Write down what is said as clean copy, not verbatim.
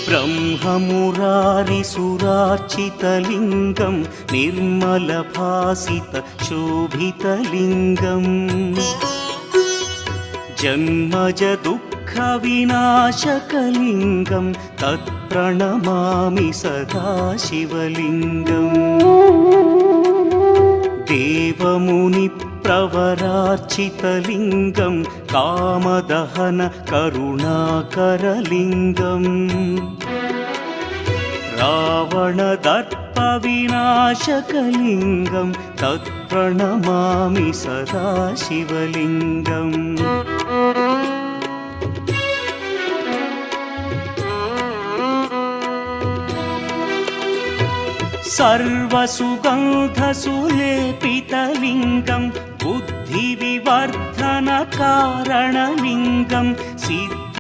ब्रह्ममुरारिसुरार्चितलिङ्गं निर्मलभासितशोभितलिङ्गम् जन्मजदुःखविनाशकलिङ्गं तत्प्रणमामि सदा शिवलिङ्गम् देवमुनिप्रवरार्चितलिङ्गं कामदहन करुणाकरलिङ्गम् रावणदर्पविनाशकलिङ्गं तत्प्रणमामि सदा शिवलिङ्गम् सर्वसुगन्धसुलेपितलिङ्गं बुद्धिविवर्धनकारणलिङ्गं